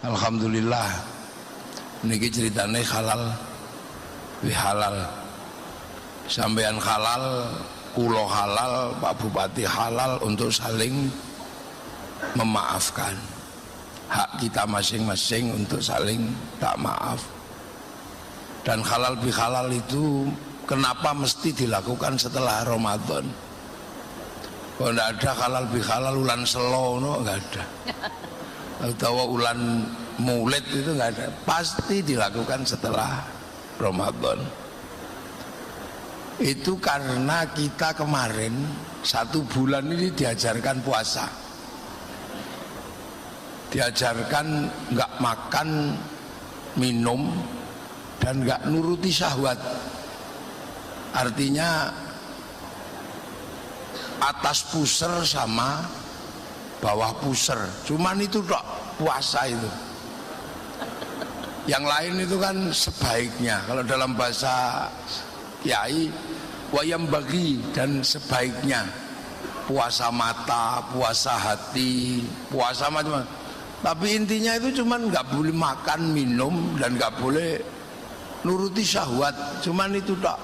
Alhamdulillah niki ceritane halal halal, sampean halal, kulo halal, Pak Bupati halal untuk saling memaafkan. Hak kita masing-masing untuk saling tak maaf. Dan halal bihalal itu kenapa mesti dilakukan setelah Ramadan? Kalau tidak ada halal bihalal ulan selono nggak ada, atau ulan Maulid itu nggak ada, pasti dilakukan setelah Ramadan. Itu karena kita kemarin 1 bulan ini diajarkan puasa, diajarkan nggak makan minum dan nggak nuruti syahwat. Artinya atas puser sama bawah puser, cuman itu tok puasa itu. Yang lain itu kan sebaiknya, kalau dalam bahasa kiai wayam bagi, dan sebaiknya puasa mata, puasa hati, puasa macam-macam. Tapi intinya itu cuman nggak boleh makan minum dan nggak boleh nuruti syahwat, cuman itu tak.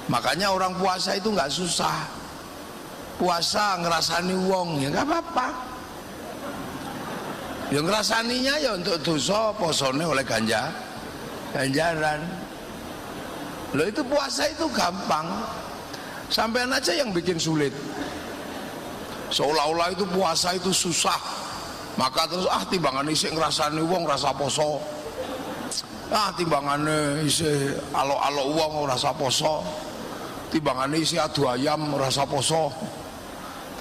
Makanya orang puasa itu nggak susah. Puasa ngerasani wong ya nggak apa-apa. Yang ngerasaninya ya untuk dosa, posone oleh ganjaran. Loh itu puasa itu gampang. Sampean aja yang bikin sulit. Seolah-olah itu puasa itu susah. Maka terus timbangan isi ngerasani wong rasa poso. Timbangannya isi alo-alo wong rasa poso. Timbangannya isi adu ayam rasa poso.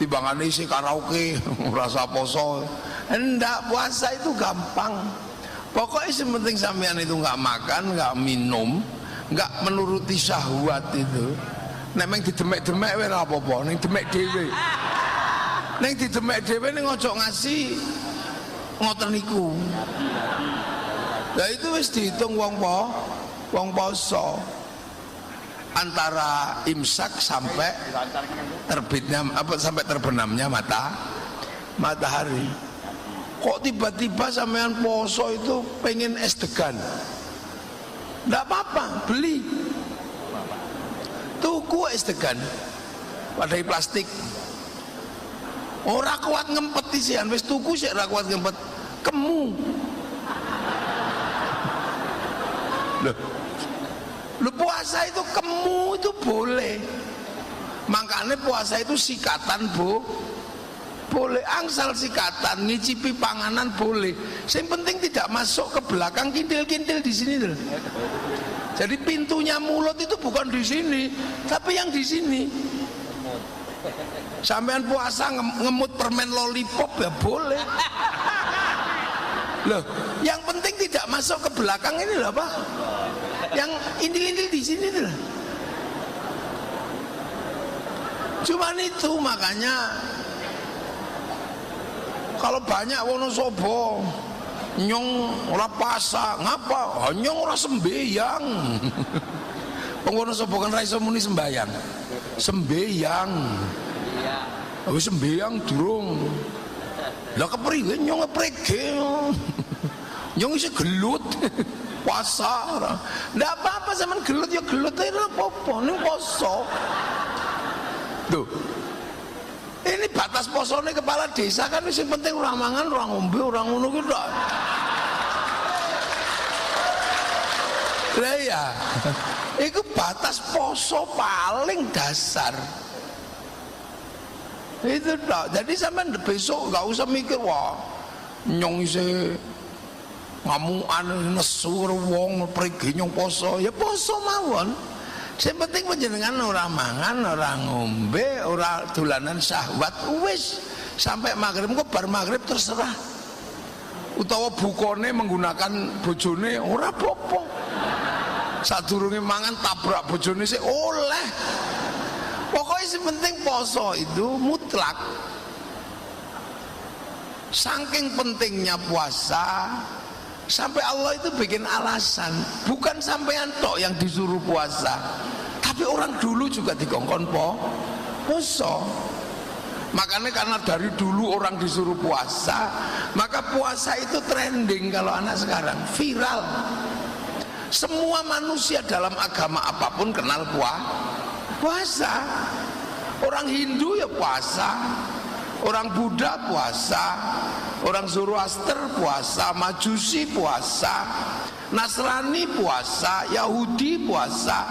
Timbangannya isi karaoke rasa poso. Hendak puasa itu gampang. Pokoknya sementing sampean itu nggak makan, nggak minum, nggak menuruti syahwat itu. Nek meng didemek-demek wae ora apa-apa, ning demek dhewe. Ning didemek dhewe ning ojo ngasih ngoten niku. Lah itu wis dihitung wong poso. Antara imsak sampai terbitnya sampai terbenamnya matahari. Kok tiba-tiba sampean poso itu pengen es degan? Nggak apa-apa, beli. Tuku es degan padai plastik. Ora kuat ngempet isian, wis tuku sik ora kuat ngempet. Kemu. Lu puasa itu kemu itu boleh. Makanya puasa itu sikatan, Bu. Boleh angsal sikatan, ngicipi panganan boleh. Yang penting tidak masuk ke belakang kintil-kintil di sini tuh. Jadi pintunya mulut itu bukan di sini, tapi yang di sini. Sampean puasa ngemut permen lollipop ya boleh. Loh, yang penting tidak masuk ke belakang ini loh, Pak. Yang intil-intil di sini tuh. Cuman itu makanya kalau banyak Wonosobo nyong ora puasa, ngapa? Nyong ora sembayang. Wong Wonosobo kan ra iso muni sembayang. Sembayang. Wis sembayang durung. Lah kepriye nyong ngeprege. Nyong isih gelut. Puasa. Ndak apa-apa sampean gelut ya gelut ae ora apa-apa, ning poso. Tuh. Ini batas posone kepala desa kan wis penting ora mangan, ora ngombe, ora ngono ku tok. Lah ya. Iku batas poso paling dasar. Itu tok. Jadi sampean besok enggak usah mikir wah nyong isih ngamukan nesu wong prigi nyong poso. Ya poso mawon. Yang penting panjenengan ora mangan, ora ngombe, ora dolanan syahwat, wis sampai maghrib kok bar maghrib terserah. Utawa bukone menggunakan bojone ora apa-apa. Sadurunge mangan tabrak bojone sik oleh. Pokoknya yang penting poso itu mutlak. Saking pentingnya puasa sampai Allah itu bikin alasan, bukan sampean tok yang disuruh puasa, tapi orang dulu juga dikongkon poso. Makanya karena dari dulu orang disuruh puasa, maka puasa itu trending kalau anak sekarang, viral. Semua manusia dalam agama apapun kenal puasa. Orang Hindu ya puasa, orang Buddha puasa, orang Zoroaster puasa, Majusi puasa, Nasrani puasa, Yahudi puasa.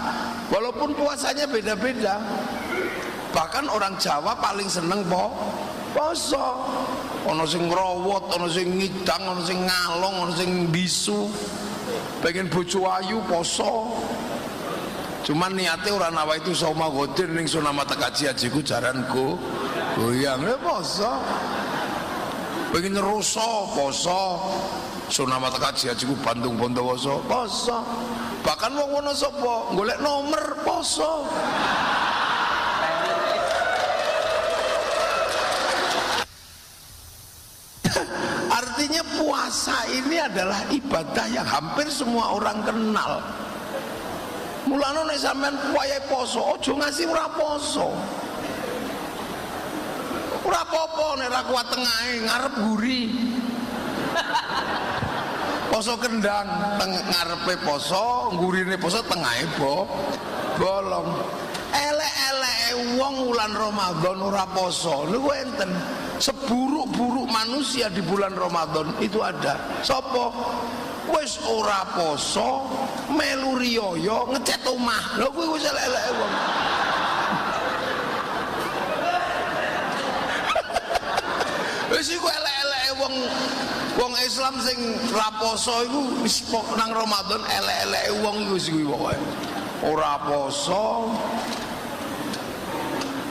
Walaupun puasanya beda-beda. Bahkan orang Jawa paling seneng poso. Ono sing ngrowot, ono sing ngidang, ono sing ngalong, ono sing bisu. Pengen bojo ayu poso. Cuman niate ora nawa itu soma godir ning sunamata kaji ajiku jaranku. Goyang poso. Pengen neruso poso. Sunamata kaji ajiku Bandung Bondowoso poso. Bahkan wong Wonosobo golek nomor poso. Artinya puasa ini adalah ibadah yang hampir semua orang kenal. Mulane nek sampean wayahe poso, aja ngasih ora poso. Ora apa-apa nek ra kuat tengahe ngarep guri. Poso kendang, ngarepe poso, gurine poso, tengahe bolong. Elek-eleke wong wulan Ramadan ora poso niku enten. Seburuk-buruk manusia di bulan Ramadan itu ada. Sopo? Wis ora poso, melu riyaya ngecat omah. Lha kuwi wis elek-eleke wong. Wis iku elek-eleke wong Islam sing ra poso iku wis nang Ramadan elek-eleke wong iku wis kuwi pokoke. Ora poso,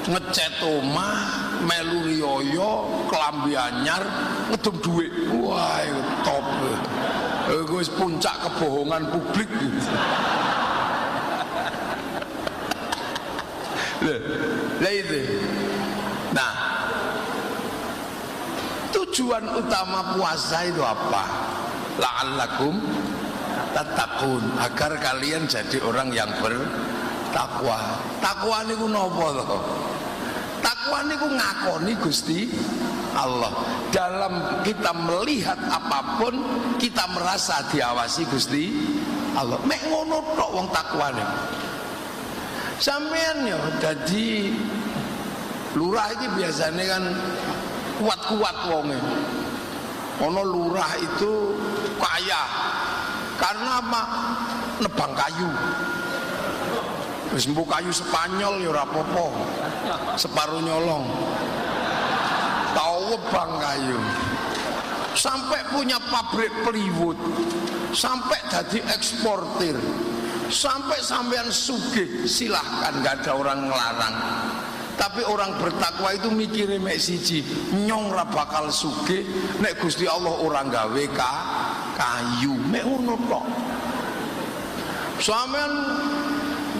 ngecat omah, melu riyaya, klambi anyar, ngedum dhuwit. Wah, itu top. Itu wis puncak kebohongan publik. Lah itu. Nah, tujuan utama puasa itu apa? La'allakum tattaqun, agar kalian jadi orang yang bertakwa. Takwa niku napa to? Takwa niku ngakoni Gusti Allah. Dalam kita melihat apapun, kita merasa diawasi Gusti Allah. Mek ngono tok wong takwa niku. Sampeyan yo dadi lurah iki biasanya kan kuat-kuat wonge. Ono lurah itu kaya. Karena apa? Nebang kayu. Wis mbok kayu Spanyol ya ora apa-apa. Separuh nyolong. Tau nebang kayu. Sampai punya pabrik plywood. Sampai jadi eksportir. Sampai sampean sugih, silahkan, gak ada orang ngelarang. Tapi orang bertakwa itu mikirnya mek siji, nyong ra bakal sugih nek Gusti Allah orang gawe kayu, mek ngono tok. Sampean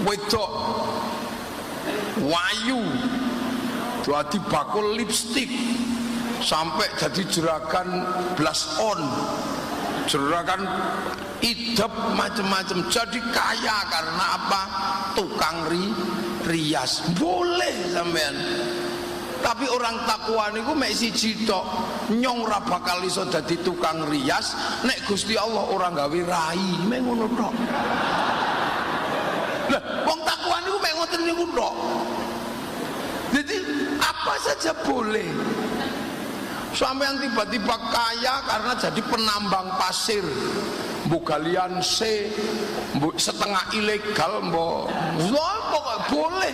wedok wayu jadi bakul lipstik sampai jadi jerakan blush on, jerakan idep macam-macam, jadi kaya karena apa? Tukang rias boleh sampean. Tapi orang takwa niku mek siji tok, nyong ra bakal iso dadi tukang rias nek Gusti Allah orang gawe rai, mek ngono tok. Lah wong takwa niku mek ngoten niku tok. Jadi apa saja boleh. Sampean tiba-tiba kaya karena jadi penambang pasir. Mbok galian mbok setengah ilegal mbok boleh.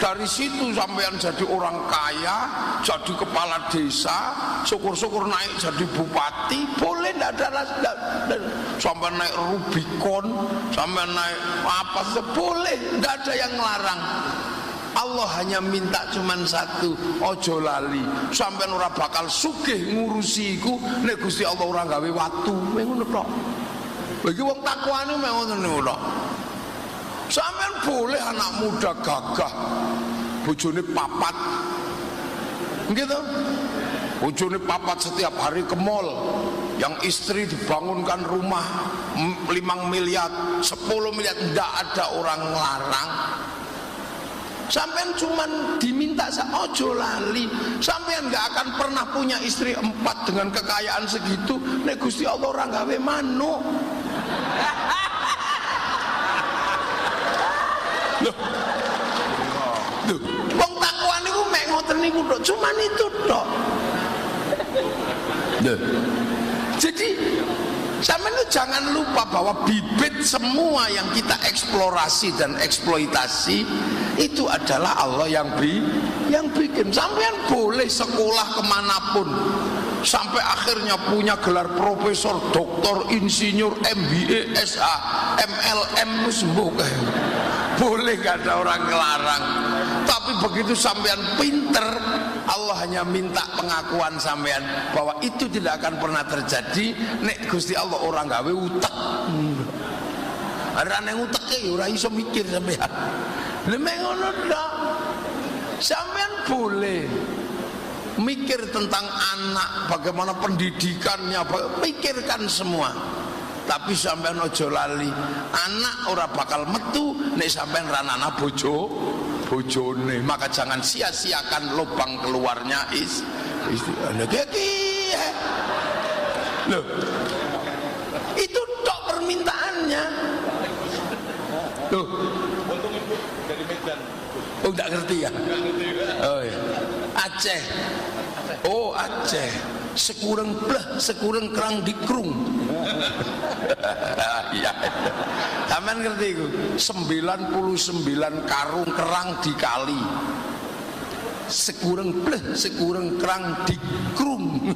Dari situ sampean jadi orang kaya, jadi kepala desa, syukur-syukur naik jadi bupati, boleh, ndak ada. Sampai naik Rubicon, sampai naik apa saja boleh, ndak ada yang ngelarang. Allah hanya minta cuman satu, ojo lali. Sampean ora bakal sugih ngurusi iku nek Gusti Allah ora gawe watu, ngono tok. Bagi wong takwa niku mek ngoten niku tok. Sampean boleh anak muda gagah, bojone papat, gitu. Bojone papat setiap hari ke mall, yang istri dibangunkan rumah 5 miliar, 10 miliar, tidak ada orang ngelarang. Sampean cuman diminta ojo lali. Sampean nggak akan pernah punya istri 4 dengan kekayaan segitu. Nek Gusti Allah ora gawe manuk. Loh. Wong takwa niku mek ngoten niku tok, cuman itu tok. Jadi sampean itu jangan lupa bahwa bibit semua yang kita eksplorasi dan eksploitasi itu adalah Allah yang bikin. Sampean boleh sekolah kemanapun sampai akhirnya punya gelar profesor, doktor, insinyur, MBA, SA, MLM sembuh. Boleh, gak ada orang ngelarang. Tapi begitu sampean pinter, Allah hanya minta pengakuan sampean bahwa itu tidak akan pernah terjadi nek Gusti Allah orang gawe utek. Ada yang utek ya ora iso mikir sampean. Lha ngono tok. Sampean boleh mikir tentang anak, bagaimana pendidikannya, pikirkan semua. Tapi sampean ojo lali, anak ora bakal metu nek sampean ranana bojone. Maka jangan sia-siakan lubang keluarnya loh, itu tok permintaannya. Loh, dari Medan. Oh, enggak ngerti ya? Oh ya. Aceh. Oh, Aceh. Sekurang blah, sekurang kerang dikrung. Iya. Sampeyan ngerti iku? 99 karung kerang dikali. Sekurang blah, sekurang kerang dikrung.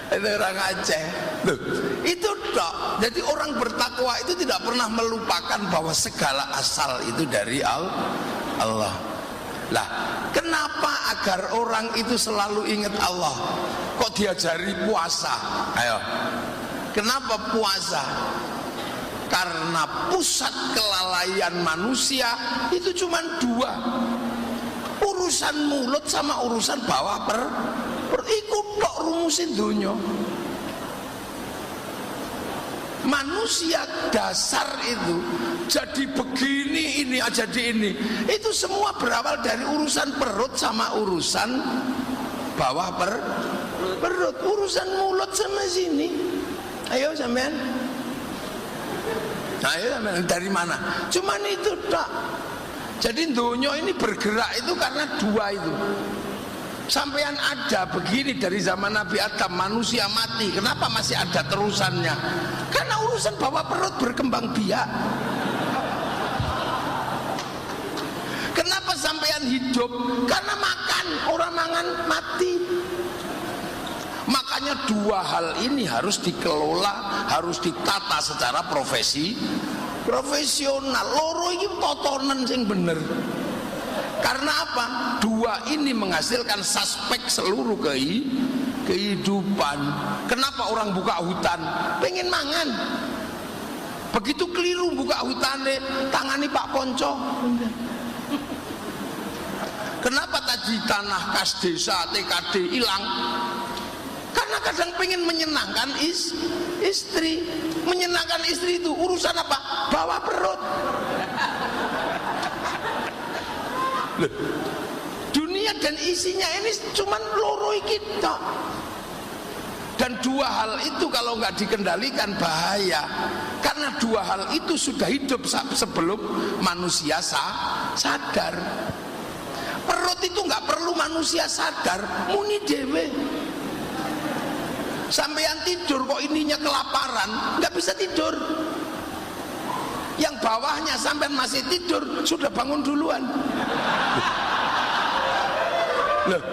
Itu orang Aceh. Loh, itu tok. Jadi orang bertakwa itu tidak pernah melupakan bahwa segala asal itu dari Allah. Lah, kenapa agar orang itu selalu ingat Allah? Kok diajari puasa? Ayo. Kenapa puasa? Karena pusat kelalaian manusia itu cuma 2. Urusan mulut sama urusan bawah ikut tok rumusin dunia. Manusia dasar itu jadi begini, ini jadi ini, itu semua berawal dari urusan perut sama urusan bawah perut, urusan mulut sama sini. Ayo sampean, ayo sampean, dari mana? Cuman itu tak. Jadi dunia ini bergerak itu karena 2 itu. Sampean ada begini dari zaman Nabi Adam, manusia mati, kenapa masih ada terusannya? Karena urusan bawah perut berkembang biak. Kenapa sampean hidup? Karena makan, orang mangan mati. Makanya 2 hal ini harus dikelola, harus ditata secara profesional. Loro iki totonan sing bener. Karena apa? 2 ini menghasilkan suspek seluruh kehidupan. Kenapa orang buka hutan? Pengen mangan. Begitu keliru buka hutan, tangani Pak Ponco. Kenapa tadi tanah kas desa TKD hilang? Karena kadang pengen menyenangkan istri. Menyenangkan istri itu urusan apa? Bawa perut. Dunia dan isinya ini cuman loro kita. Dan 2 hal itu kalau nggak dikendalikan bahaya. Karena 2 hal itu sudah hidup sebelum manusia sadar. Perut itu nggak perlu manusia sadar, muni dewe. Sampeyan tidur kok ininya kelaparan, nggak bisa tidur. Yang bawahnya sampean masih tidur, sudah bangun duluan. Loh.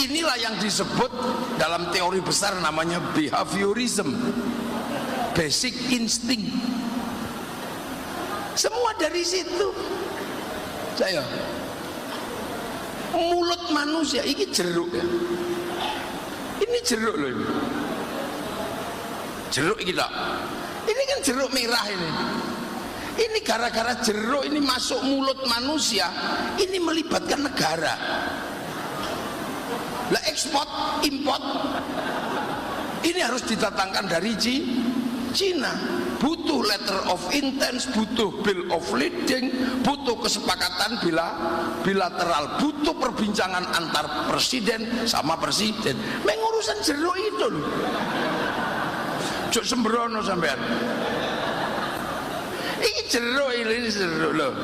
Inilah yang disebut dalam teori besar namanya behaviorism, basic instinct. Semua dari situ. Saya mulut manusia ini jeruk ya. Ini jeruk loh ini. Jeruk ini tak. Ini kan jeruk merah ini. Ini gara-gara jeruk ini masuk mulut manusia, ini melibatkan negara. Lah ekspor, import, ini harus didatangkan dari Cina. butuh letter of intent, butuh bill of lading, butuh kesepakatan bilateral, butuh perbincangan antar presiden sama presiden. Mengurusan jero itu loh. Cuk sembrono sampean. Iki jero ini jero loh.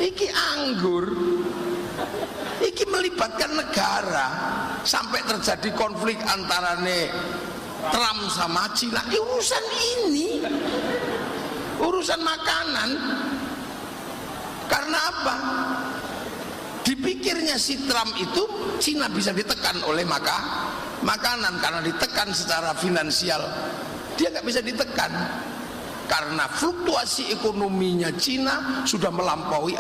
Iki anggur. Iki melibatkan negara sampai terjadi konflik antarane Trump sama Cina. Urusan ini, urusan makanan. Karena apa? Dipikirnya si Trump itu Cina bisa ditekan oleh makanan, karena ditekan secara finansial. Dia nggak bisa ditekan karena fluktuasi ekonominya Cina sudah melampaui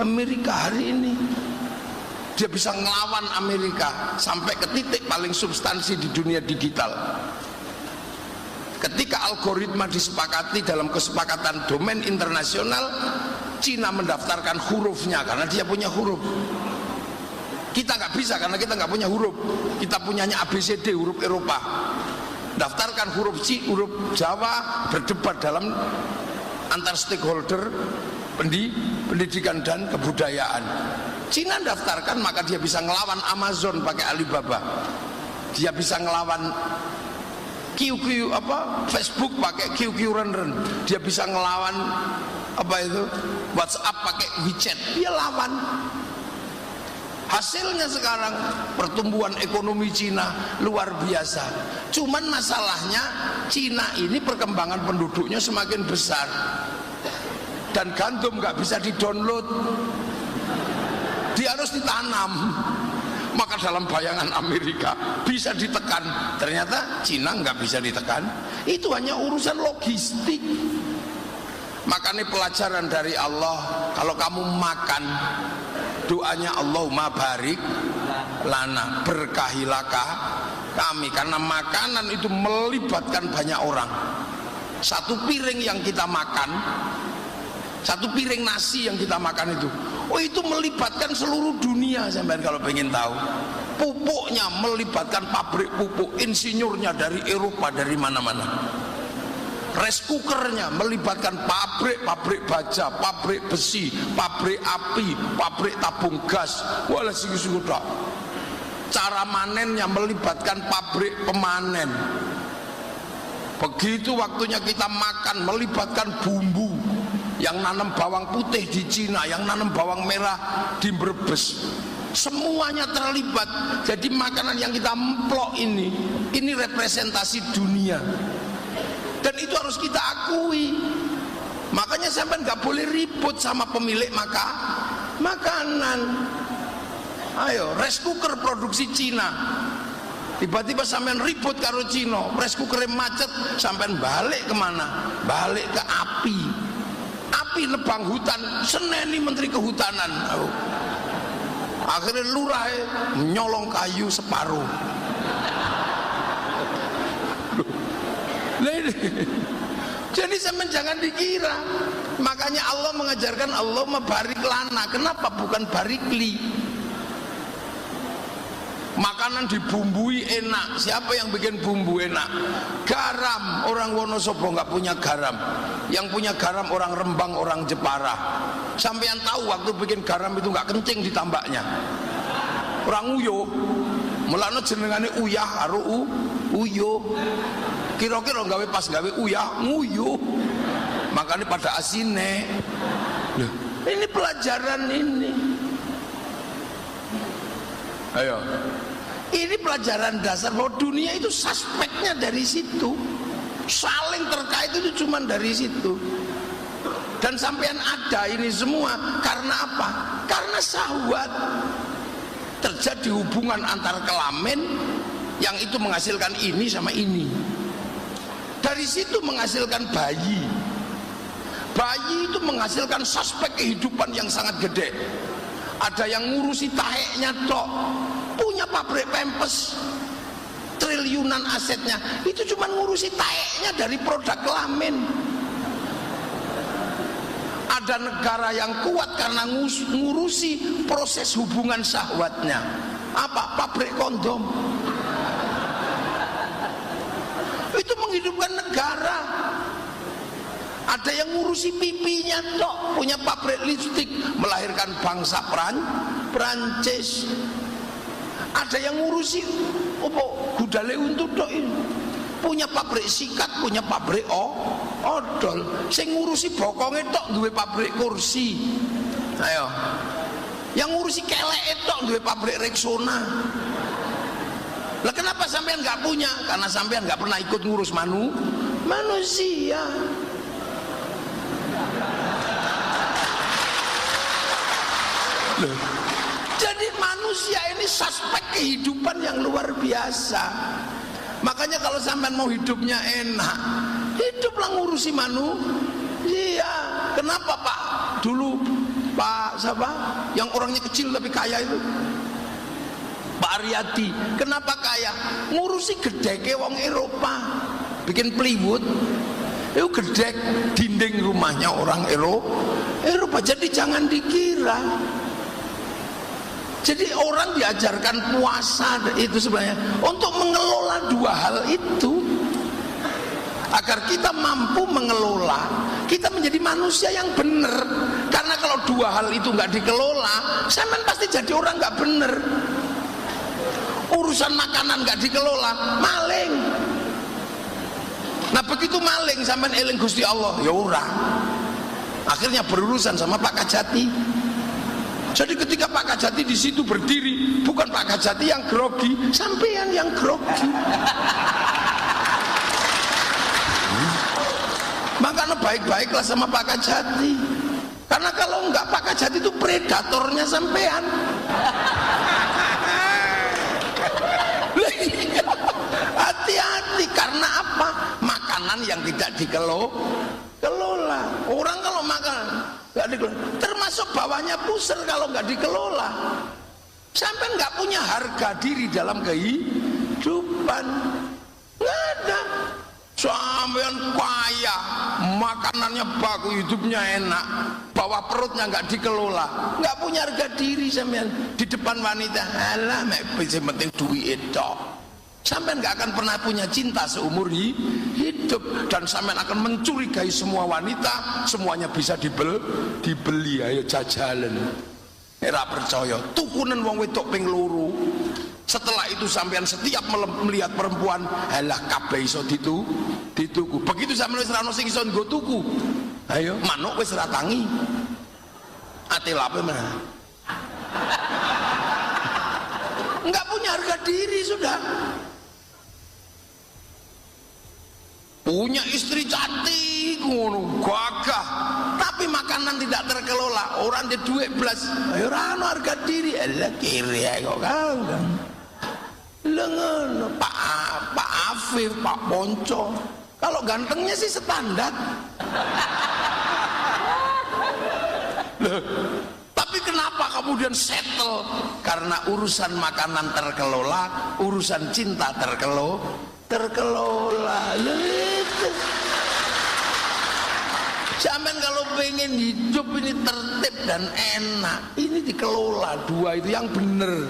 Amerika hari ini. Dia bisa ngelawan Amerika sampai ke titik paling substansi di dunia digital. Ketika algoritma disepakati dalam kesepakatan domain internasional, Cina mendaftarkan hurufnya karena dia punya huruf. Kita nggak bisa karena kita nggak punya huruf. Kita punyanya ABCD, huruf Eropa. Daftarkan huruf Jawa, berdebat dalam antar stakeholder pendidikan dan kebudayaan. Cina daftarkan, maka dia bisa ngelawan Amazon pakai Alibaba. Dia bisa ngelawan Facebook pakai QQ Run. Dia bisa ngelawan WhatsApp pakai WeChat. Dia lawan. Hasilnya sekarang pertumbuhan ekonomi Cina luar biasa. Cuman masalahnya Cina ini perkembangan penduduknya semakin besar dan gandum nggak bisa didownload, dia harus ditanam. Maka dalam bayangan Amerika bisa ditekan, ternyata Cina nggak bisa ditekan. Itu hanya urusan logistik. Makanya pelajaran dari Allah, kalau kamu makan, doanya Allahumma barik lana, berkahilakah kami, karena makanan itu melibatkan banyak orang. Satu piring yang kita makan, satu piring nasi yang kita makan itu melibatkan seluruh dunia. Sampai kalau pengen tahu, pupuknya melibatkan pabrik pupuk, insinyurnya dari Eropa, dari mana-mana. Rice cookernya melibatkan pabrik baja, pabrik besi, pabrik api, pabrik tabung gas. Walah sungguh-sungguh tok. Cara manennya melibatkan pabrik pemanen. Begitu waktunya kita makan melibatkan bumbu. Yang nanam bawang putih di Cina, yang nanam bawang merah di Brebes. Semuanya terlibat. Jadi makanan yang kita emplok ini representasi dunia. Dan itu harus kita akui. Makanya sampai nggak boleh ribut sama pemilik makanan. Ayo, rice cooker produksi Cina. Tiba-tiba sampean ribut karo Cina, rice cooker macet, sampean balik kemana? Balik ke api. Api nebang hutan, seneni menteri kehutanan. Akhirnya lurah nyolong kayu separuh. Jadi jangan dikira. Makanya Allah mengajarkan Allah barik lana. Kenapa bukan barikli? Makanan dibumbui enak. Siapa yang bikin bumbu enak? Garam. Orang Wonosobo nggak punya garam. Yang punya garam orang Rembang, orang Jepara. Sampeyan tahu waktu bikin garam itu nggak kencing ditambaknya. Orang Uyo. Mulane jenengane uyah karo uyo. Kira-kira pas gawe uyah nguyuh. Makanya pada asine. Loh, ini pelajaran ini. Ayo. Ini pelajaran dasar bahwa dunia itu suspeknya dari situ. Saling terkait itu cuma dari situ. Dan sampean ada ini semua karena apa? Karena syahwat. Terjadi hubungan antar kelamin yang itu menghasilkan ini sama ini. Dari situ menghasilkan bayi. Bayi itu menghasilkan suspek kehidupan yang sangat gede. Ada yang ngurusi taheknya tok, punya pabrik pempes, triliunan asetnya, itu cuma ngurusi taheknya dari produk kelamin. Ada negara yang kuat karena ngurusi proses hubungan syahwatnya. Apa? Pabrik kondom. Itu menghidupkan negara. Ada yang ngurusi pipinya tok, punya pabrik lipstik, melahirkan bangsa Prancis. Ada yang ngurusi gudale untuk tok ini, punya pabrik sikat, punya pabrik odol. Sing ngurusi bokonge tok duwe pabrik kursi. Ayo, yang ngurusi keleke tok duwe pabrik Rexona. Lah kenapa sampean nggak punya? Karena sampean nggak pernah ikut ngurus manusia. Loh, jadi manusia ini suspek kehidupan yang luar biasa. Makanya kalau sampean mau hidupnya enak, hiduplah ngurusi manusia. Kenapa Pak? Dulu Pak siapa? Yang orangnya kecil tapi kaya itu, Pak Aryadi. Kenapa kaya? Ngurusi gedeke wong Eropa, bikin plywood. Itu gedek dinding rumahnya orang Eropa. Jadi jangan dikira. Jadi orang diajarkan puasa itu sebenarnya untuk mengelola dua hal itu, agar kita mampu mengelola, kita menjadi manusia yang benar. Karena kalau dua hal itu nggak dikelola, sampean pasti jadi orang nggak benar. Urusan makanan nggak dikelola, maling. Nah begitu maling, sampean eling Gusti Allah, ya ora. Akhirnya berurusan sama Pak Kajati. Jadi ketika Pak Kajati di situ berdiri, bukan Pak Kajati yang grogi, sampean yang grogi. Makanya baik-baiklah sama Pak Kajati. Karena kalau enggak, Pak Kajati itu predatornya sampean. Hati-hati, karena apa? Makanan yang tidak dikelola. Orang kalau makan nggak dikelola, termasuk bawahnya pusar kalau nggak dikelola. Sampai nggak punya harga diri dalam kehidupan, nggak ada. Sampean kaya, makanannya bagus, hidupnya enak, bawah perutnya nggak dikelola, nggak punya harga diri sampean di depan wanita. Alah, yang penting duit itu. Sampean nggak akan pernah punya cinta seumur hidup, dan sampean akan mencurigai semua wanita, semuanya bisa dibeli. Ayo jajalan. Era percaya, tukunen wong wedok ping loro. Setelah itu sampean setiap melihat perempuan, halah kabeh iso dituku. Begitu sampean wis ra ono sing iso nggo tuku. Ayo, manuk wis ra tangi. Ate lape mana? Enggak punya harga diri sudah. Punya istri cantik ngono, gagah, tapi makanan tidak terkelola. Orang di duit belas, ayo rano harga diri. Elah kiri kok kang. Lengan Pak Afif, Pak Ponco. Kalau gantengnya sih standar. Loh, tapi kenapa kemudian settle? Karena urusan makanan terkelola, urusan cinta terkelola. Itu. Sampean kalau pengen hidup ini tertib dan enak, ini dikelola dua itu yang bener.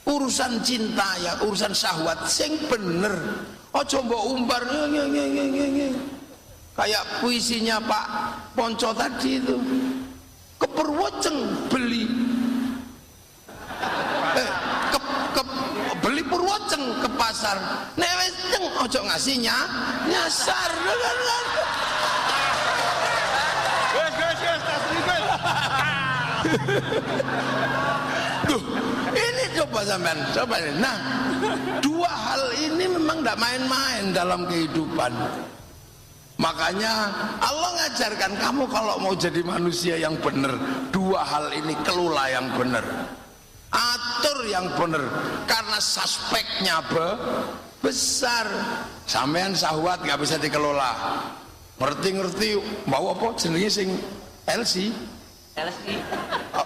Urusan cinta ya, urusan syahwat sing bener. Ojo mbok umbar kayak puisinya Pak Ponco tadi itu. Keperwoceng beli beli Purwoceng ke pasar, nek wis ceng ojo ngasihnya nyasar. Duh, ini coba sampean, coba ini. Nah, dua hal ini memang tidak main-main dalam kehidupan. Makanya Allah ngajarkan kamu kalau mau jadi manusia yang benar, dua hal ini kelola yang benar, atur yang benar. Karena suspeknya besar. Sampean syahwat nggak bisa dikelola. Ngerti mau apa jenenge sing LC?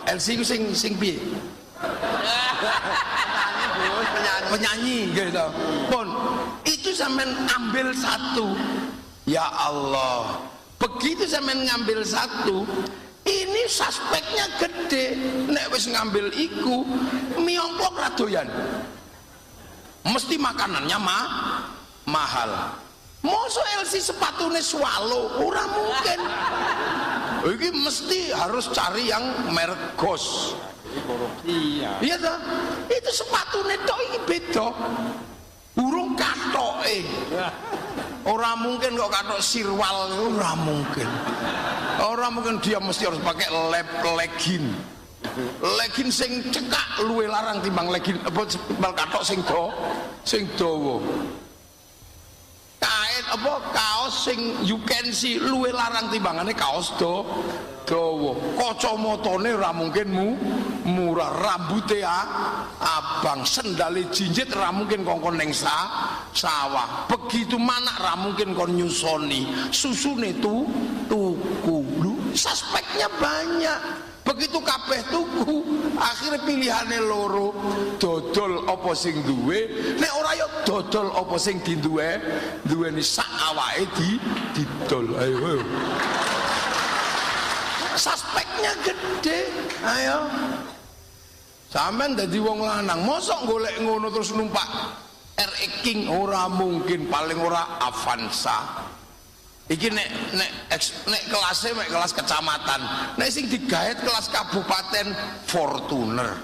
LC ku sing piye? Penyanyi gitu. Pun itu sampean ambil satu. Ya Allah, begitu sampean ngambil satu, ini suspeknya gede. Nek wis ngambil iku, miyongklok radoyan. Mesti makanannya mahal. Mosok LC sepatune swallow ora mungkin. Iki mesti harus cari yang merek Ghost. Iya toh? Itu sepatune tok iki beda. Burung katoke. Ora mungkin kok katok sirwal, ora mungkin. Ora mungkin dia mesti harus pakai legging. Legging sing cekak luwe larang timbang legging apa katok sing dawa. Kain apa kaos sing you can see luwe larang timbangane kaos dawa. Kacamatane ora mungkin murah, rambute abang, sendale jinjit ora mungkin kongkon ning sawah. Begitu manak ora mungkin kon nyusoni. Susune tuku. Lu suspeknya banyak. Begitu kabeh tuku, akhirnya pilihannya loro, dodol apa sing duwe, nek ora ya dodol apa sing duweni sak awake didol. Ayo. Suspeknya gede. Ayo. Sampeyan dadi wong lanang, mosok golek ngono terus numpak RX King ora mungkin, paling ora Avanza. Iki nek kelasnya mek kelas kecamatan, nek sing digaet kelas kabupaten Fortuner.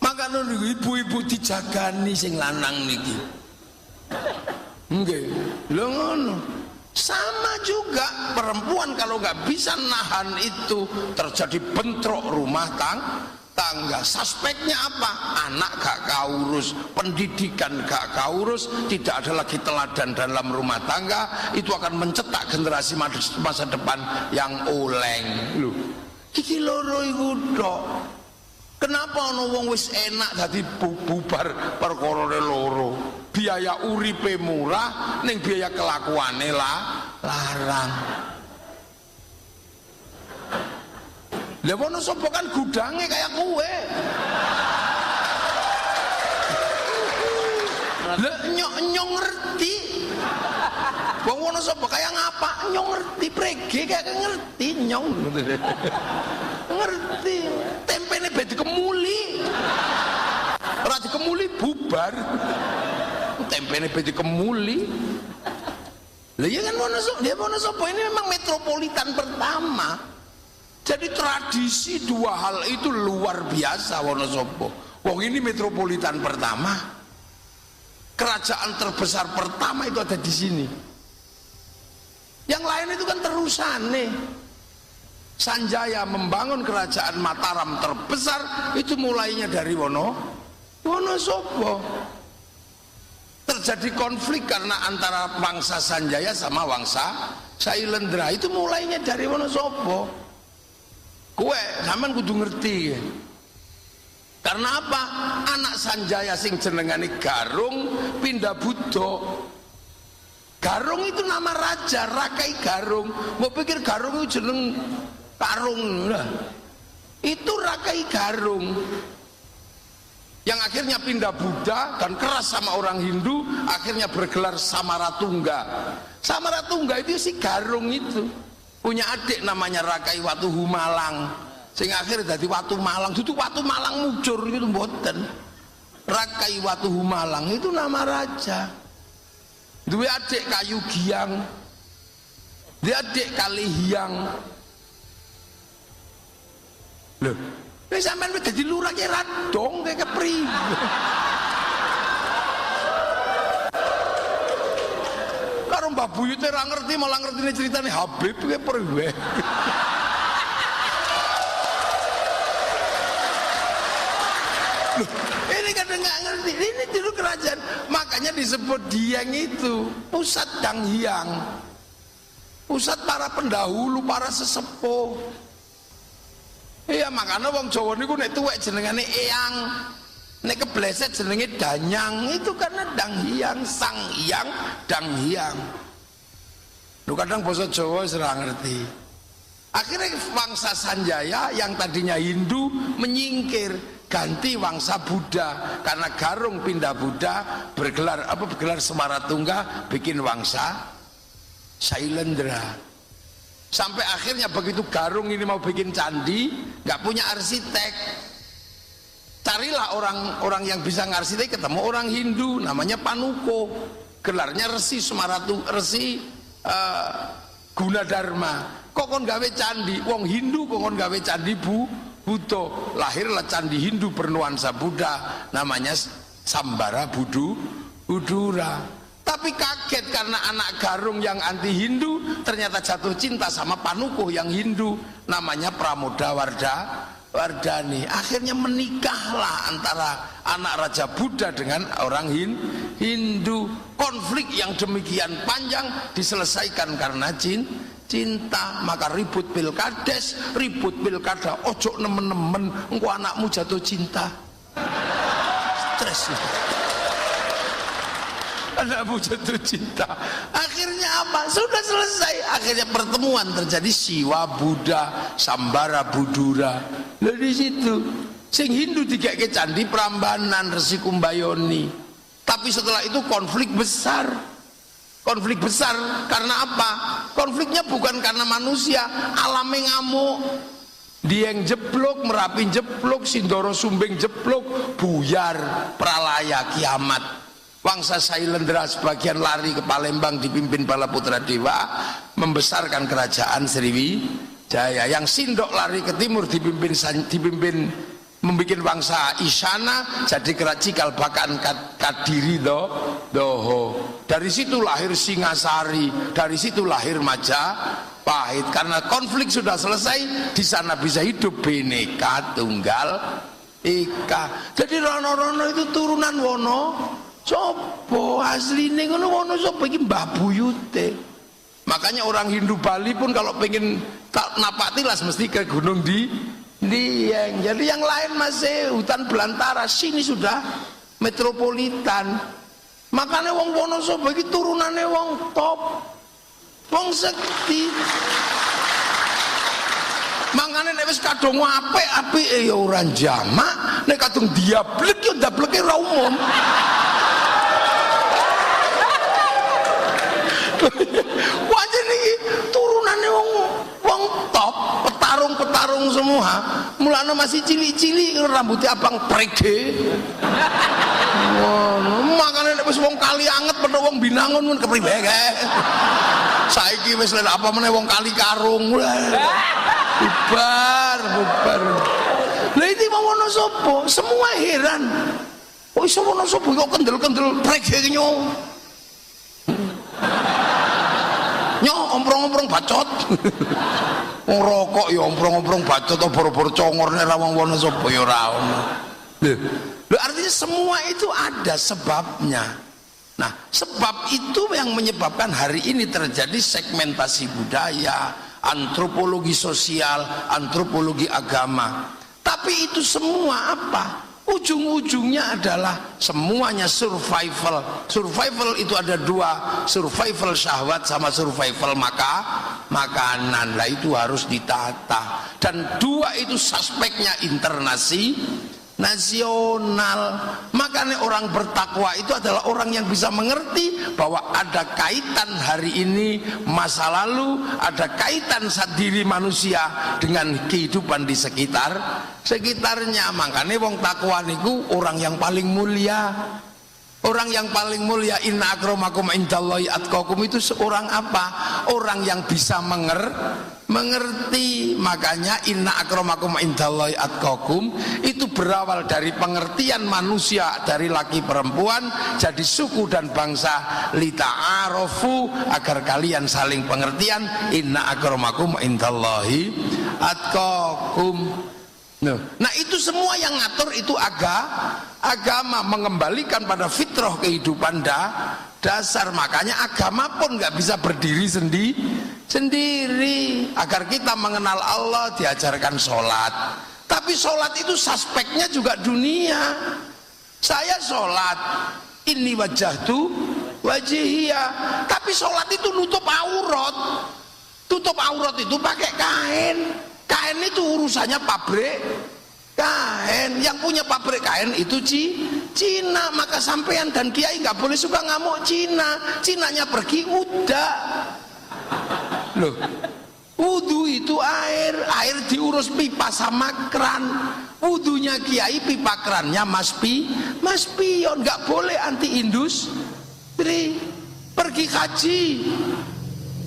Makanya ibu-ibu dijagani sing lanang niki. Nggih, lho ngono. Sama juga perempuan kalau nggak bisa nahan itu terjadi bentrok rumah tangga. Suspeknya apa? Anak gak kaurus, pendidikan gak kaurus, tidak ada lagi teladan dalam rumah tangga, itu akan mencetak generasi masa depan yang oleng. Loh, iki loro iku tok. Kenapa ana wong wis enak dadi bubar perkorone loro? Biaya uripe murah ning biaya kelakuane larang. Lah wono sapa kan gudange kayak kue. Lah nyok ngerti. Wong wono sapa kayak ngapa nyok ngerti prege kayak ngerti nyong. Ngerti. Tempene be dikemuli. Ora dikemuli bubar. Tempene be dikemuli. Lah ya kan wono sapa ini memang metropolitan pertama. Jadi tradisi dua hal itu luar biasa Wonosobo. Wong ini metropolitan pertama, kerajaan terbesar pertama itu ada di sini. Yang lain itu kan terusan nih. Sanjaya membangun kerajaan Mataram terbesar itu mulainya dari Wonosobo. Terjadi konflik karena antara bangsa Sanjaya sama bangsa Sailendra itu mulainya dari Wonosobo. Kue sampean kudu ngerti. Karena apa? Anak Sanjaya sing jenengane Garung pindah Buddha. Garung itu nama raja, Rakai Garung. Mau pikir Garung itu jeneng Karung lah. Itu Rakai Garung. Yang akhirnya pindah Buddha dan keras sama orang Hindu, akhirnya bergelar Samaratungga. Samaratungga itu si Garung itu. Punya adik namanya Rakai Watu Humalang, sehingga akhirnya jadi Watu Malang. Itu Watu Malang mujur itu mboten. Rakai Watu Humalang itu nama raja. Dua adik Kayu Giang, dia adik Kalihiang. Loh, ini sampean jadi lurah kayak radong kayak kepri. Mbak Buyut ora ngerti malah ngertine ceritane Habib ke priwe. Ini kadang nggak ngerti. Ini dulu kerajaan, makanya disebut Dieng itu pusat Danghyang, pusat para pendahulu, para sesepuh. Iya makanya wong Jawa niku nek tuwek jenengane Eyang, nek kebleset jenenge Danyang, itu karena Danghyang, Sang Hyang, Danghyang. Lu kadang basa Jawa ora ngerti. Akhirnya bangsa Sanjaya yang tadinya Hindu menyingkir, ganti bangsa Buddha karena Garung pindah Buddha, bergelar Samaratungga, bikin bangsa Sailendra. Sampai akhirnya begitu Garung ini mau bikin candi, nggak punya arsitek. carilah orang yang bisa ngarsiteki, ketemu orang Hindu namanya Panuko, gelarnya Resi Semaratu, Resi Gunadarma. Kok kon gawe candi, wong Hindu kok kon gawe candi Buddha. Lahirlah candi Hindu bernuansa Buddha, namanya Sambara Budura. Tapi kaget karena anak garung yang anti Hindu ternyata jatuh cinta sama Panukuh yang Hindu, namanya Wardani. Akhirnya menikahlah antara anak Raja Buddha dengan orang Hindu. Konflik yang demikian panjang diselesaikan karena cinta. Maka ribut pilkades, ribut pilkada, ojo nemen-nemen engko anakmu jatuh cinta. Stres. Anakmu jatuh cinta. Akhirnya apa? Sudah selesai. Akhirnya pertemuan terjadi, Siwa Buddha, Sambara Budura. Dari situ sing Hindu digake candi Prambanan, Resi Kumbayoni. Tapi setelah itu konflik besar. Konflik besar karena apa? Konfliknya bukan karena manusia, alamnya ngamuk. Dieng jeblok, Merapi jeblok, Sindoro Sumbing jeblok, buyar, pralaya, kiamat. Wangsa Sailendra sebagian lari ke Palembang dipimpin Balaputra Dewa, membesarkan kerajaan Sriwijaya. Yang Sindok lari ke timur dipimpin membuat wangsa Isyana, jadi Cikal Bakan Kadiri Doho. Dari situ lahir Singasari, dari situ lahir Majapahit. Karena konflik sudah selesai, di sana bisa hidup Bhinneka Tunggal Ika. Jadi rono-rono itu turunan Wono Sopo, asline ngono Wono Sopo iki Mbah Buyute. Makanya orang Hindu Bali pun kalau pengen napak tilas mesti ke Gunung Dieng. Jadi yang lain masih hutan belantara, sini sudah metropolitan. Makanya wong Wonosobo iki turunane wong top, wong sekti. Makanya nek wis kadung apik-apike ya ora jamak, nek kadung diablek ya ndableke ora umum. Wajan iki turunane wong top, petarung semua. Mulane masih cilik-cilik rambutnya abang prege. Makane nek wis wong kali anget padha wong Binangun mun kepriwe kae. Saiki wis lha apa meneh wong Kali Karung. Bubar. Lah iki wong Wonosobo semua heran. Oh iso Wonosobo kok kendel-kendel prege nyo. Omprong-omprong bacot. Wong rokok ya omprong-omprong bacot atau boro-boro congorne ra wong Wonosobo ya ora ono. Lho artinya semua itu ada sebabnya. Nah, sebab itu yang menyebabkan hari ini terjadi segmentasi budaya, antropologi sosial, antropologi agama. Tapi itu semua apa? Ujung-ujungnya adalah semuanya survival. Survival itu ada dua, survival syahwat sama survival makanan. Lah itu harus ditata. Dan dua itu suspeknya nasional. Makanya orang bertakwa itu adalah orang yang bisa mengerti bahwa ada kaitan hari ini masa lalu, ada kaitan diri manusia dengan kehidupan di sekitarnya. Makanya wong takwa niku orang yang paling mulia. Orang yang paling mulia, inna akramakum indallahi atqakum, itu seorang apa? Orang yang bisa mengerti. Makanya inna akramakum indallahi atqakum itu berawal dari pengertian manusia, dari laki perempuan jadi suku dan bangsa, lita'arofu, agar kalian saling pengertian. Inna akramakum indallahi atqakum. Nah itu semua yang ngatur itu agama, mengembalikan pada fitrah kehidupan dasar. Makanya agama pun nggak bisa berdiri sendiri. Agar kita mengenal Allah diajarkan sholat. Tapi sholat itu suspeknya juga dunia. Saya sholat, ini wajahtu wajihia. Tapi sholat itu nutup aurat. Tutup aurat itu pakai kain. Kain itu urusannya pabrik kain. Yang punya pabrik kain itu Cina. Maka sampean dan kiai nggak boleh suka ngamuk Cina. Cinanya pergi udah. Loh, wudu itu air diurus pipa sama kran. Wudunya kiai, pipa kerannya mas pion, nggak boleh anti industri. Pergi haji,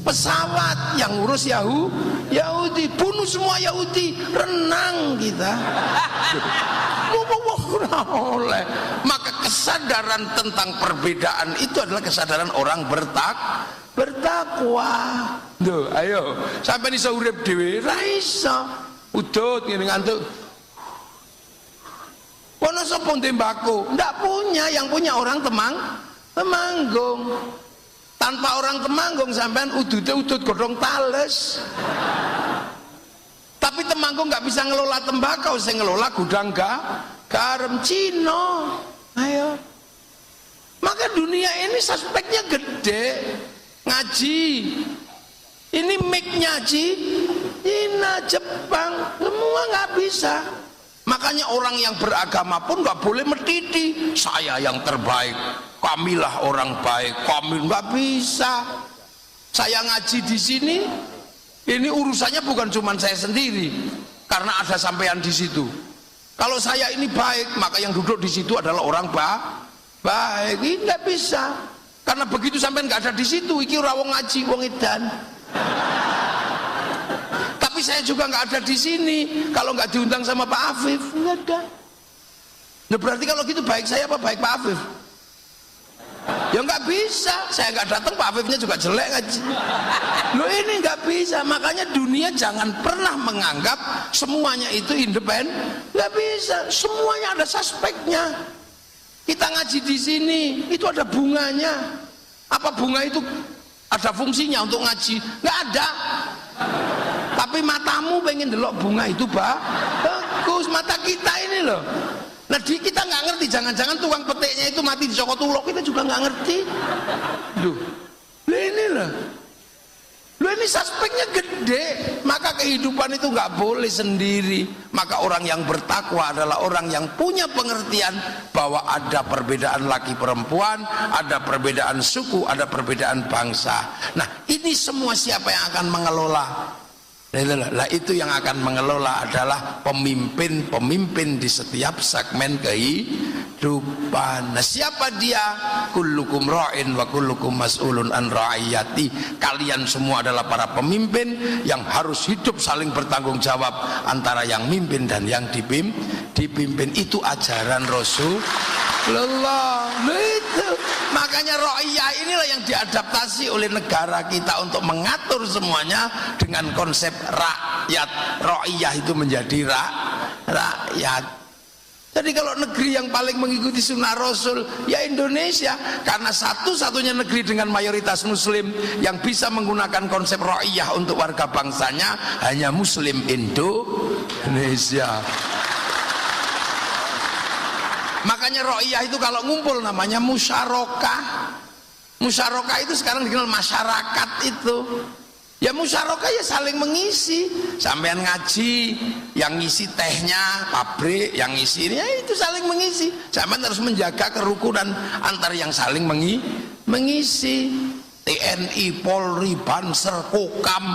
pesawat yang ngurus Yahudi, bunuh semua Yahudi, renang kita. Oleh maka kesadaran tentang perbedaan itu adalah kesadaran orang bertakwa. Duh, ayo sampai iso urip dhewe ra iso udut ngene ngantuk. Ono sapa tembako? Ndak punya, yang punya orang Temanggung. Tanpa orang Temanggung sampean udute udut godhong tales. Tapi Temanggung nggak bisa ngelola tembakau, saya ngelola gudang garam Cina. Ayo. Maka dunia ini suspeknya gede. Ngaji. Ini mic-nya Cina, Jepang, semua nggak bisa. Makanya orang yang beragama pun nggak boleh mediti. Saya yang terbaik, kamilah orang baik, kami nggak bisa. Saya ngaji di sini, ini urusannya bukan cuma saya sendiri, karena ada sampean di situ. Kalau saya ini baik, maka yang duduk di situ adalah orang baik. Ini nggak bisa, karena begitu sampean nggak ada di situ, iki ora wong ngaji, wong edan. Tapi saya juga nggak ada di sini. Kalau nggak diundang sama Pak Afif, nggak ada. Nah berarti kalau gitu baik saya apa baik Pak Afif? Ya nggak bisa. Saya nggak datang, Pak Afifnya juga jelek ngaji. Loh ini nggak bisa. Makanya dunia jangan pernah menganggap semuanya itu independen. Nggak bisa. Semuanya ada suspeknya. Kita ngaji di sini, itu ada bunganya. Apa bunga itu ada fungsinya untuk ngaji? Nggak ada. Tapi matamu pengen delok bunga itu bagus, mata kita ini loh. Nah kita nggak ngerti, jangan-jangan tukang petiknya itu mati dicokot ulok, kita juga nggak ngerti. Loh ini loh, ini suspeknya gede. Maka kehidupan itu nggak boleh sendiri. Maka orang yang bertakwa adalah orang yang punya pengertian bahwa ada perbedaan laki perempuan, ada perbedaan suku, ada perbedaan bangsa. Nah ini semua siapa yang akan mengelola? Lah itu yang akan mengelola adalah pemimpin-pemimpin di setiap segmen kehidupan. Nah, siapa dia? Kullukum ra'in wa kullukum mas'ulun an ra'iyati. Kalian semua adalah para pemimpin yang harus hidup saling bertanggung jawab antara yang mimpin dan yang dipimpin. Itu ajaran Rasulullah. Itu makanya ra'iyah inilah yang diadaptasi oleh negara kita untuk mengatur semuanya dengan konsep rakyat. Ra'iyah itu menjadi rakyat. Jadi kalau negeri yang paling mengikuti sunnah Rasul ya Indonesia, karena satu-satunya negeri dengan mayoritas muslim yang bisa menggunakan konsep ra'iyah untuk warga bangsanya hanya muslim Indonesia. Makanya ra'iyah itu kalau ngumpul namanya musyarakah. Musyarakah itu sekarang dikenal masyarakat itu. Ya musyarakah ya saling mengisi. Sampean ngaji, yang ngisi tehnya pabrik, yang ngisi ini ya itu saling mengisi. Sampean harus menjaga kerukunan antar yang saling mengisi. TNI, Polri, Banser, Kokam,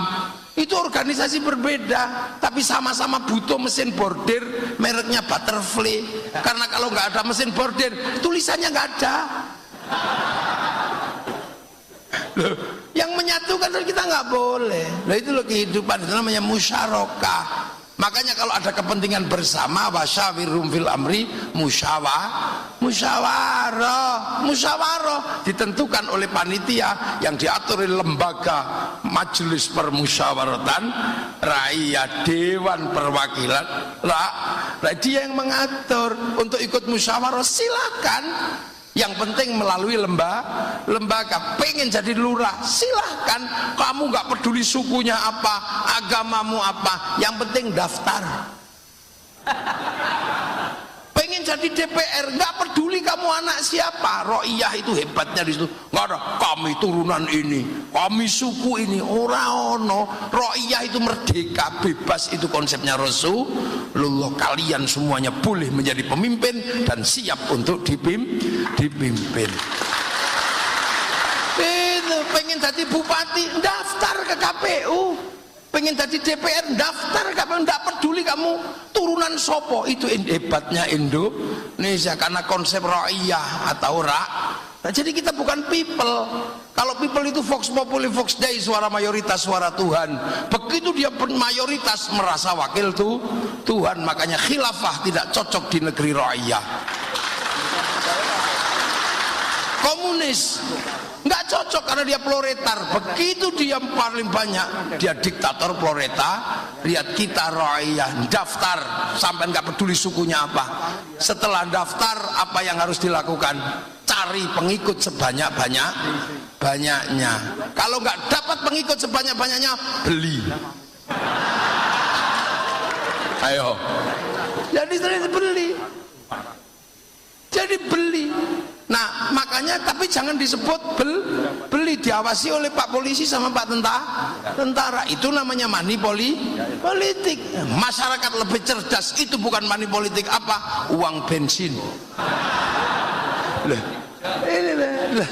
itu organisasi berbeda, tapi sama-sama butuh mesin bordir mereknya Butterfly. Karena kalau nggak ada mesin bordir, tulisannya nggak ada. Loh, yang menyatukan kita nggak boleh. Nah itu loh kehidupan, itu namanya musyarakah. Makanya kalau ada kepentingan bersama, wasyawirum fil amri, musyawarah ditentukan oleh panitia yang diatur oleh lembaga majelis permusyawaratan rakyat, dewan perwakilan rakyat. Dia yang mengatur untuk ikut musyawarah, silakan. Yang penting melalui lembaga. Pengen jadi lurah, silahkan. Kamu nggak peduli sukunya apa, agamamu apa, yang penting daftar. Pengen jadi DPR, nggak peduli kamu anak siapa. Ra'iyah itu hebatnya di situ. Nggak ada kami turunan ini, kami suku ini, ora ono. Ra'iyah itu merdeka, bebas, itu konsepnya Rasulullah. Kalian semuanya boleh menjadi pemimpin dan siap untuk dipimpin. Itu pengen jadi bupati, daftar ke KPU. pengen jadi DPR daftar, kamu nggak peduli kamu turunan sopo. Itu hebatnya Indonesia karena konsep ra'iyah atau Nah, jadi kita bukan people. Kalau people itu vox populi vox dei, suara mayoritas suara Tuhan. Begitu dia mayoritas merasa wakil tuh Tuhan, makanya khilafah tidak cocok di negeri ra'iyah. Komunis nggak cocok karena dia proletar. Begitu dia paling banyak, dia diktator proletar. Lihat kita ra'iyah, daftar sampai nggak peduli sukunya apa. Setelah daftar, apa yang harus dilakukan? Cari pengikut sebanyak-banyaknya. Kalau nggak dapat pengikut sebanyak-banyaknya, beli. Ayo. Jadi beli. Jadi beli. Nah, makanya tapi jangan disebut beli, diawasi oleh Pak Polisi sama Pak Tentara. Itu namanya money politik. Masyarakat lebih cerdas, itu bukan money politik apa? Uang bensin. Loh, ini lah.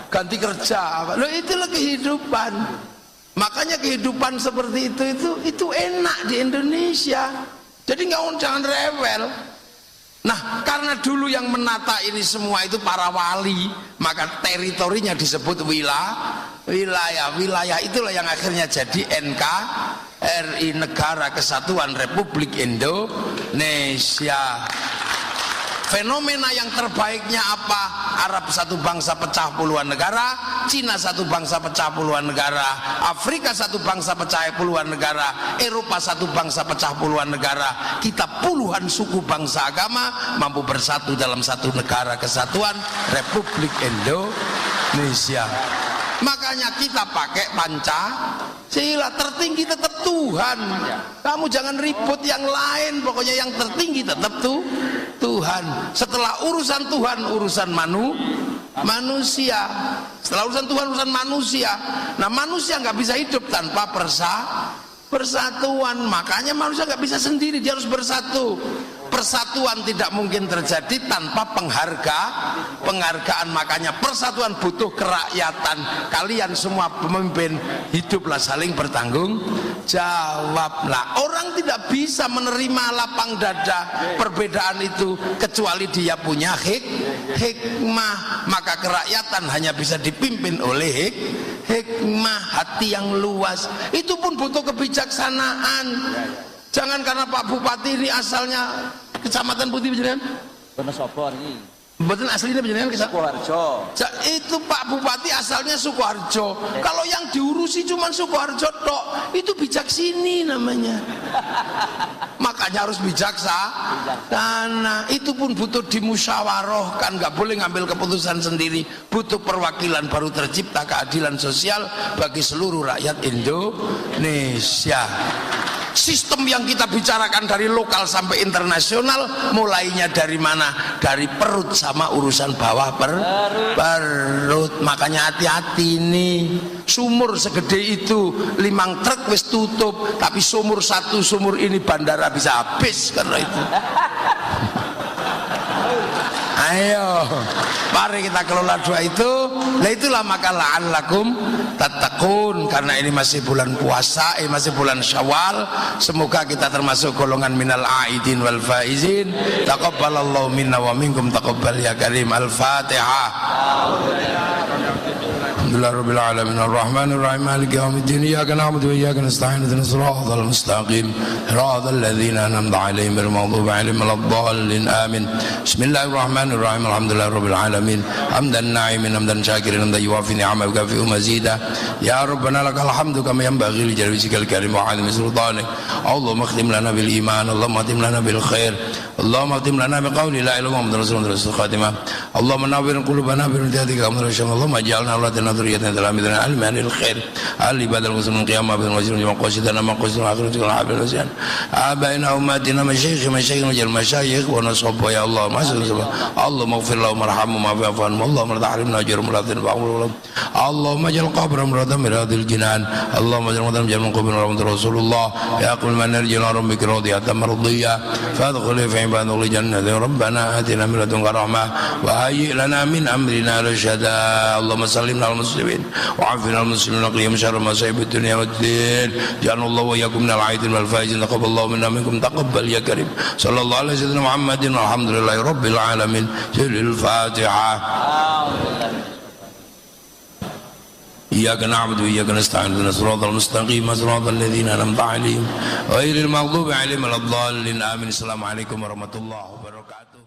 Ganti kerja apa? Loh, itulah kehidupan. Makanya kehidupan seperti itu enak di Indonesia. Jadi jangan rewel. Nah, karena dulu yang menata ini semua itu para wali, maka teritorinya disebut wilayah itulah yang akhirnya jadi NKRI, Negara Kesatuan Republik Indonesia. Fenomena yang terbaiknya apa? Arab satu bangsa pecah puluhan negara, Cina satu bangsa pecah puluhan negara, Afrika satu bangsa pecah puluhan negara, Eropa satu bangsa pecah puluhan negara. Kita puluhan suku bangsa agama mampu bersatu dalam satu negara kesatuan Republik Indonesia. Makanya kita pakai Pancasila, tertinggi tetap Tuhan. Kamu jangan ribut yang lain, pokoknya yang tertinggi tetap Tuhan. Setelah urusan Tuhan, urusan manusia. Setelah urusan Tuhan, urusan manusia. Nah, manusia nggak bisa hidup tanpa persatuan. Makanya manusia nggak bisa sendiri, dia harus bersatu. Persatuan tidak mungkin terjadi tanpa penghargaan. Makanya persatuan butuh kerakyatan. Kalian semua pemimpin, hiduplah saling bertanggung jawab. Lah, orang tidak bisa menerima lapang dada perbedaan itu kecuali dia punya hikmah. Maka kerakyatan hanya bisa dipimpin oleh hikmah, hati yang luas. Itu pun butuh kebijaksanaan. Jangan karena Pak Bupati ini asalnya Kecamatan Putih Panjenengan? Wonosobo ini. Betul aslinya Panjenengan Sukoharjo. Itu Pak Bupati asalnya Sukoharjo. Kalau yang diurusi cuma Sukoharjo tok, itu bijak sini namanya. Makanya harus bijaksana. Karena itu pun butuh dimusyawarahkan, nggak boleh ngambil keputusan sendiri. Butuh perwakilan, baru tercipta keadilan sosial bagi seluruh rakyat Indonesia. Sistem yang kita bicarakan dari lokal sampai internasional, mulainya dari mana? Dari perut sama urusan bawah perut. Makanya hati-hati nih. Sumur segede itu 5 truk wis tutup, tapi sumur satu sumur ini bandara bisa habis karena itu. Ayo, mari kita kelola dua itu. Nah, itulah maka la'allakum tattaqun, karena ini masih bulan puasa, masih bulan Syawal. Semoga kita termasuk golongan minal aidin wal faizin. Taqabbalallahu minna wa minkum taqabbal ya karim. Al-Fatihah. Alhamdulillahirabbil alamin arrahmanir rahim maliki yaumiddin iyyaka na'budu wa iyyaka nasta'in ihdinas siratal mustaqim siratal ladzina an'amta 'alaihim ghairil maghdubi 'alaihim waladdallin amin. Bismillahirrahmanirrahim alhamdulillahirabbil alamin hamdan na'imin hamdan syakirin hamdan yuwafi ni'amahu wa kafi'u mazida ya rabbana lakal hamdu kama yanbaghi li jalali wajhikal karim wa 'azimi sultanik. Allahumma khtim lana bil iman, Allahumma khtim lana bil khair, Allahumma khtim lana bi qawli la ilaha illallah muhammadur rasulullah khatimah. Allahumma nawwir qulubana bi hidayati kamil rasyad, Allahumma ij'alna awladana dhurriyyatan talamidana almanil khair ali badal muslimin qiyamah bil wajhin wa qasidana ma qasidul akhirat wal habil wasan abaina ummatina masyayikhina wal masyayikh wa nasabba ya Allah masallallahu Allahumma ighfir lahum warhamhum wa'fu anhum Allahumma la tahrimna ajrahum wa la tanfa'hum Allahumma ij'al qabrahum rawdatan min riyadil jinan Allahumma ij'al qabrahum min qubur Rasulullah ya qul man yarjuna rabbika radiyatan mardiyah fadkhul fi عباد الجنة ربنا آتنا من لدنك رحمة وهيئ لنا من أمرنا رشدا اللهم سلمنا المسلمين وعافنا المسلمين وقهم شر مصائب الدنيا والدين جعلنا الله وإياكم من العائدين والفائزين تقبل الله منا منكم تقبل يا كريم صلى الله على سيدنا محمد والحمد لله رب العالمين سر الفاتحة إياك نعبد وإياك نستعين اهدنا الصراط المستقيم صراط الذين أنعمت عليهم غير المغضوب عليهم ولا الضالين آمين السلام عليكم ورحمة الله وبركاته.